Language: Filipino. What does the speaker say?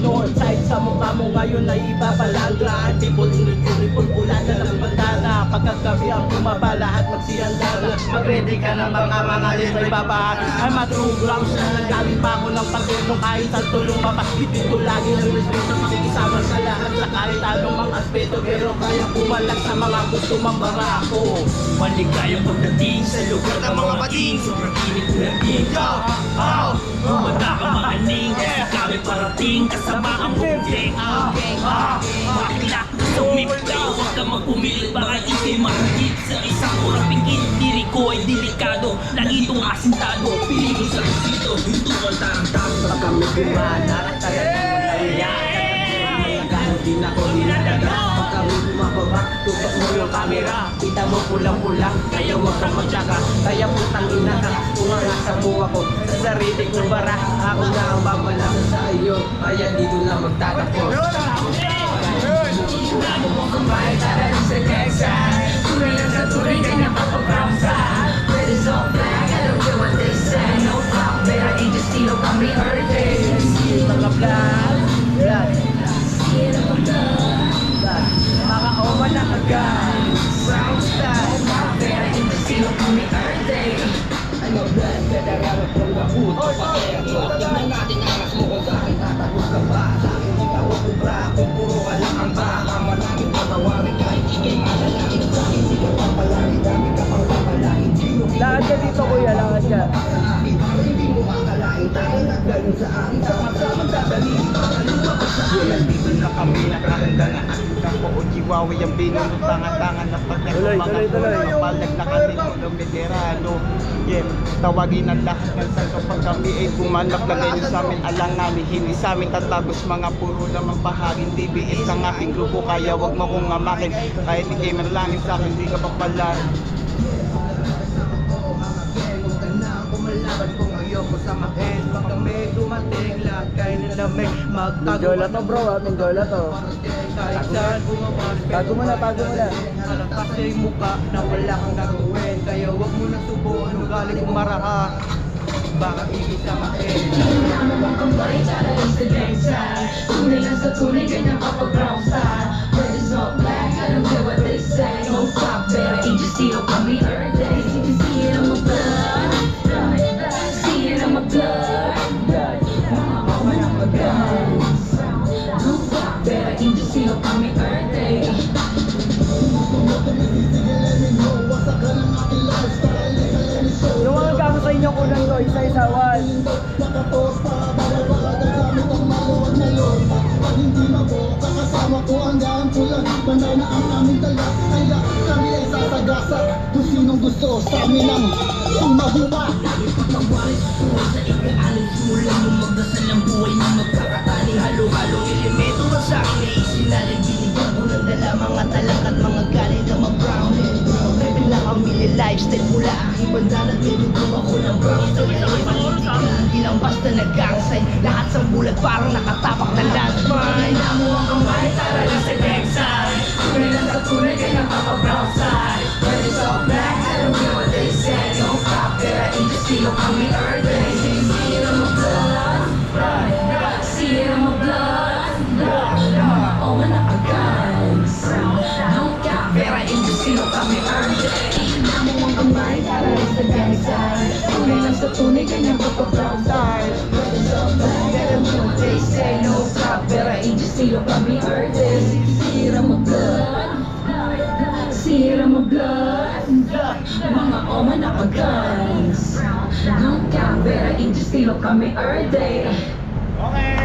Northside sa mukha mo ngayon ay ibabalaglaan. Tipol, inipon, pula na ng bandana. Pagkagabi ang bumabala at magsiyandala. Mag-ready ka na mga lisay baba. I'm a true grounds na nagaling pa ako ng pagulong. Kahit sa tulong mapasbitid ko lagi ng respeto. Makikisama sa lahat sa kahit anong mga aspeto. Pero kaya pumalag sa mga gusto mambara ako. Maligayang pagdating sa lugar ng mga bating. Sobrang init ko ng tingka. Bumata ka maaning kasi kami parating. Kasama ang buong gang. Makila sa umipay. Huwag ka magpumilit baka ikay mahigit. Sa isang orang pingin diri ko ay delikado. Lagi itong asintado. Pili ko sa resito. Hinto ang tarantado. Pag kami gumana at talagang magkano din ako dinadaga. Pag kami bumababa, tutok mo yung camera. Kita mo pulang-pula, kaya huwag kang magtaka. Kaya putang ina ka, umangasa mo ako sa sarili kong bara. Ako na ang babala sa iyo, kaya dito na magtatapos. Ano mo kumain, tara sa Texas. Tunay lang sa tunay, kanya papabrown side. Red is all black, I don't care what they say. No pop, pero indestino kami earthing. Mga black, black. Mga oma na agad. Brown style, pero indestino kami earthing. Ano black, kadararap ng labut. Tignan natin ang anak mo kung saan tatagos ka ba. Sa akin di ka wakubra, kung puro ka lang ang baka. Maraming patawarin kahit ikay malalangin. Sa akin di ka papalangin, dami ka pang papalangin. Lakad ka dito kuya, lakad ka. Hindi mo akalain tayo na ganun sa akin. Sama-sama dadalhin, pakaluwa ko sa akin. Nandito na kami, nakahanda na ang kampo o chihuahua. Yung binunod-tangan-tangan na pagkakong mga palag na kanilang veterano. Yeah, tawagin ang lahat ng saan kapag kami ay bumanap. Lagay nyo sa amin alanganin, hindi sa amin tatagos. Mga puro lamang bahagin, TBS ang aking grupo. Kaya wag mo kong ngamakin, kahit di kayo manalangin sa akin, di ka papalan. Kumalaban kung ayoko sa makin. Pag kami dumating, lahat kayo nilamig. Mindiola to bro ha, Mindiola to. Kahit saan bumabas, Tago mo na, tago mo na. alam kasi yung mukha na wala kang gagawin. Kaya wag mo na subukan, ugali kong maraha. Baka ikisamakin. Ano bang kambay, tara sa gang side. Tunay lang sa tunay, ganyan kapag brown style. Red is all black, I don't care what they say. No pop, pero indestino kami earthing. See it on my blood, see it on my blood. Mga kawan ang mag-guns. No pop, pero indestino kami earthing. Yung mga gamit sa inyo kulang to, isa-isawan. Nakapos para bawal magagamit ang maluwag na yun. Pag hindi mabuo, kakasama ko hanggang pulang. Banday na ang aming dala, kaya kami ay sasagasa. Kung sinong gusto sa amin ang sumahupa. Lagi pagkawalit tuwa sa ikaaling sulang. Nung magdasal ang buhay na magkakatali. Halo-halong elemento ka sa akin ay isinalagiligan ko ng dala. Mga talak at mga galing na mag-brown. Bebe lang ang mili lifestyle mula aking bandalan. Tinutong ako ng brown. Hindi lang basta nag-gangsay. Lahat sa bulag parang nakatapak na landmine. Tingnan mo ang kamay, tara lang sa gang side. Tunay lang sa tunay, ganyan kapag brown side. Red is all black, I don't care what they say. No pop, pero indestino kami earthing. See it on my blood, see it on my blood. Mga oma na agans. No cap, pero indestino kami earthing. Tingnan mo ang kamay, tara lang sa gang side. Tunay lang sa tunay, ganyan kapag brown side. Red is all black, I don't care what they say. No pop, pero indestino kami earthing. See it on my blood, see it on my blood. Mga oma na agans. No cap, pero indestino kami earthing. Okay!